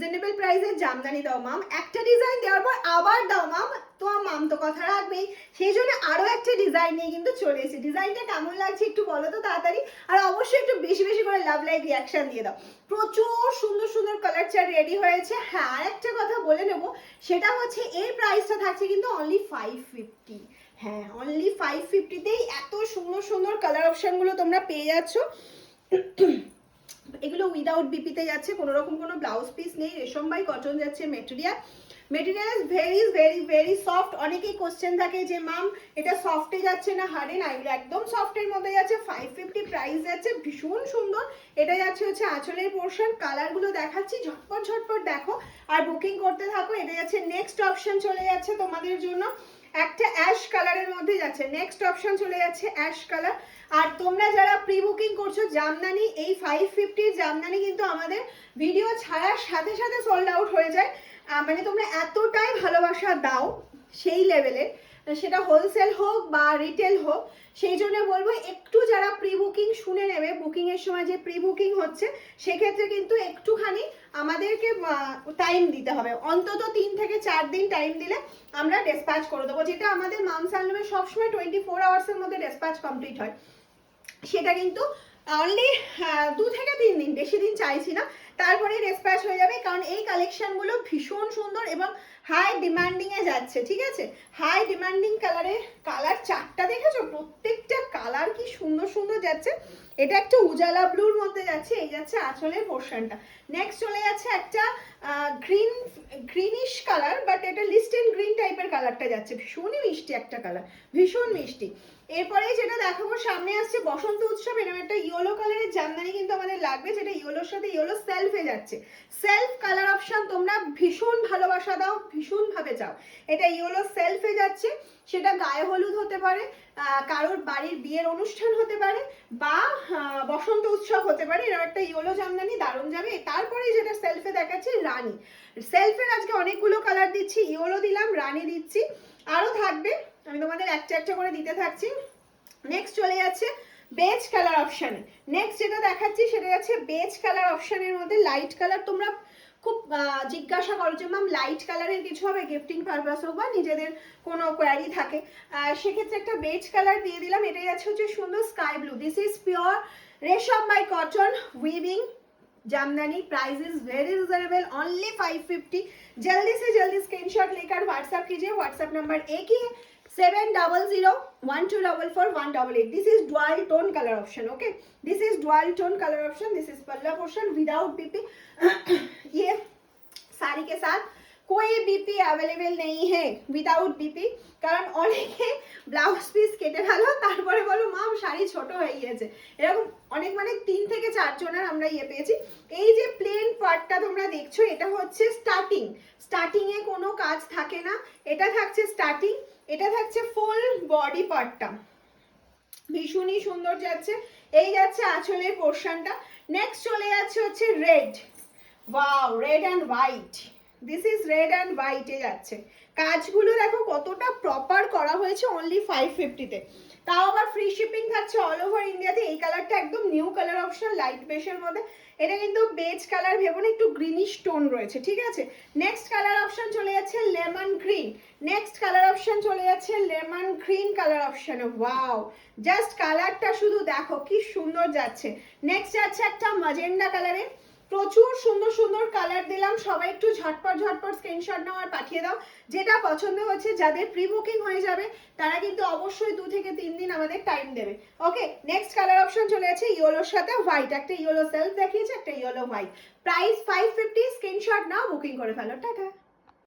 Reasonable প্রাইসে জামদানি দাও মাম, একটা ডিজাইন দেওয়ার পর আবার দাও মাম, তো মাম তো কথা রাখবেই, সেই জন্য আরো একটা ডিজাইন নিয়ে কিন্তু চলে এসেছি। ডিজাইনটা কেমন লাগছে একটু বলো তো তাড়াতাড়ি, আর অবশ্যই একটু বেশি বেশি করে লাভ লাইক রিয়াকশন দিয়ে দাও। প্রচুর সুন্দর সুন্দর কালার চার্ট রেডি হয়েছে। হ্যাঁ, আর একটা কথা বলে নেবো, সেটা হচ্ছে এর প্রাইসটা থাকছে কিন্তু অনলি 550। হ্যাঁ, অনলি 550তেই এত সুন্দর সুন্দর কালার অপশনগুলো তোমরা পেয়ে যাচ্ছ। এগুলো উইদাউট বিপিতে যাচ্ছে, কোনো রকম কোনো ব্লাউজ পিস নেই, রেশম বাই কটন যাচ্ছে material very very very soft. অনেকেই কোশ্চেন থাকে যে মাম এটা সফটে যাচ্ছে না হার্ডে, না, এগুলো একদম সফটের মধ্যে যাচ্ছে। 550 প্রাইস যাচ্ছে, ভীষণ সুন্দর। এটা যাচ্ছে হচ্ছে আঁচলের পোর্শন, কালারগুলো দেখাচ্ছি, ঝটপট ঝটপট দেখো আর বুকিং করতে থাকো। এটা যাচ্ছে নেক্সট অপশন চলে যাচ্ছে তোমাদের জন্য, একটা অ্যাশ কালারের মধ্যে যাচ্ছে। নেক্সট অপশন চলে যাচ্ছে অ্যাশ কালার। আর তোমরা যারা প্রি বুকিং করছো জামদানি, এই 550 জামদানি কিন্তু আমাদের ভিডিও ছাড়ার সাথে সাথে সোল্ড আউট হয়ে যায়। মানে তোমরা এতটাই ভালোবাসা দাও সেই লেভেলের, সেটা হোলসেল হোক বা রিটেল হোক, সেই জন্য বলবো একটু যারা প্রি বুকিং শুনে নেবে, বুকিং এর সময় যে প্রি বুকিং হচ্ছে সেক্ষেত্রে কিন্তু একটুখানি আমাদেরকে টাইম দিতে হবে, অন্তত 3 থেকে 4 দিন টাইম দিলে আমরা ডেসপ্যাচ করে দেবো, যেটা আমাদের মামস হ্যান্ডলুমে সবসময় 24 আওয়ার্সের মধ্যে ডেসপ্যাচ কমপ্লিট হয়। সেটা কিন্তু অনলি 2 থেকে 3 দিন, বেশি দিন চাইছি না, তারপরে ডেসপ্যাচ হয়ে যাবে। কারণ এই কালেকশনগুলো ভীষণ সুন্দর এবং হাই ডিমান্ডিংয়ে যাচ্ছে, ঠিক আছে? হাই ডিমান্ডিং কালারের, কালার চারটা দেখেছো, প্রত্যেকটা কালার কি সুন্দর সুন্দর যাচ্ছে। এটা একটা উজালা ব্লুর মধ্যে যাচ্ছে, এই যাচ্ছে আঁচলের পোর্শনটা। নেক্সট চলে যাচ্ছে একটা গ্রিনিশ কালার, বাট এটা লিস্টেন গ্রিন টাইপের কালারটা যাচ্ছে, ভীষণই মিষ্টি একটা কালার, ভীষণ মিষ্টি। এরপরে যেটা দেখাবো, সামনে আসছে বসন্ত উৎসব, এরকম একটা ইয়েলো কালারের জামদানি কিন্তু আমাদের লাগবে, যেটা ইয়েলোর সাথে ইয়েলো সেলফে যাচ্ছে। সেলফ কালার অপশন তোমরা ভীষণ ভালোবাসা দাও, ভীষণ ভাবে চাও। এটা ইয়েলো সেলফে যাচ্ছে, সেটা গায়ে হলুদ হতে পারে, কারোর বাড়ির বিয়ের অনুষ্ঠান হতে পারে, বা বসন্ত উৎসব হতে পারে। এরকম একটা ইয়েলো জামদানি দারুণ যাবে। তারপরে যেটা সেলফে দেখাচ্ছে রানী, সেলফের আজকে অনেকগুলো কালার দিচ্ছি, ইয়েলো দিলাম, রানী দিচ্ছি, আরো থাকবে, আমি তোমাদের একটা একটা করে দিতে থাকছি। নেক্সট চলে যাচ্ছে বেজ কালার অপশানে। নেক্সট যেটা দেখাচ্ছি সেটা যাচ্ছে বেজ কালার অপশানের মধ্যে লাইট কালার। তোমরা খুব জিজ্ঞাসা করো যে ম্যাম লাইট কালারের কিছু হবে গিফটিং পারপাস হোক বা নিজেদের কোনো কোয়ারি থাকে, সেক্ষেত্রে একটা বেজ কালার দিয়ে দিলাম। এটাই যাচ্ছে হচ্ছে সুন্দর sky blue. This is pure resham by cotton weaving Jamdani, price is very reasonable, only 550। जल्दी से जल्दी स्क्रीनशॉट लेकर व्हाट्सएप कीजिए। व्हाट्सएप नंबर एक ही है, 7001244188। This is dual tone colour option, okay, this is dual tone colour option. This is पल्ला portion without BP. ये साड़ी के साथ कोई बीपी अवेलेबल नहीं है, विदाउट बीपी। কারণ অনেকে ব্লাউজ পিস কেটে ফেলো, তারপরে বলো মাম শাড়ি ছোট হয়ে গিয়েছে, এরকম অনেক, মানে 3 থেকে 4 জনের আমরা ইয়ে পেয়েছি। এই যে প্লেন পার্টটা তোমরা দেখছো, এটা হচ্ছে স্টার্টিং এ কোনো কাজ থাকে না, এটা থাকছে স্টার্টিং, এটা থাকছে ফুল বডি পার্টটা, ভীষণই সুন্দর যাচ্ছে। এই যাচ্ছে আঁচলের পোর্শনটা। নেক্সট চলে যাচ্ছে হচ্ছে red, wow, red and white. This is red and হোয়াইটে যাচ্ছে। কাজগুলো দেখো কতটা প্রপার করা হয়েছে অনলি 550-তে, তাও আবার ফ্রি শিপিং থাকছে অল ওভার ইন্ডিয়াতে। এই কালারটা একদম নিউ কালার অপশন, লাইট বেশের মধ্যে। এটা কিন্তু বেজ কালার ভেবো না, একটু গ্রিনিশ টোন রয়েছে, ঠিক আছে? নেক্সট কালার অপশন চলে যাচ্ছে lemon green. Next colour option চলে যাচ্ছে লেমন গ্রিন কালার অপশনে। ওয়াও, জাস্ট কালারটা শুধু দেখো কি সুন্দর যাচ্ছে। নেক্সট যাচ্ছে একটা ম্যাজেন্ডা কালারে। প্রচুর সুন্দর সুন্দর কালার দিলাম, সবাই একটু ঝটপট ঝটপট স্ক্রিনশট নাও আর পাঠিয়ে দাও। যেটা পছন্দ হচ্ছে, যাদের প্রি বুকিং হয়ে যাবে তারা কিন্তু অবশ্যই 2 থেকে 3 দিন আমাদের টাইম দেবে, ওকে। নেক্সট কালার অপশন চলে আছে ইয়েলোর সাথে হোয়াইট, একটা ইয়েলো সেলফ দেখিয়েছে, একটা ইয়েলো হোয়াইট। প্রাইস 550, স্ক্রিনশট নাও, বুকিং করে ফেলো, টাটা।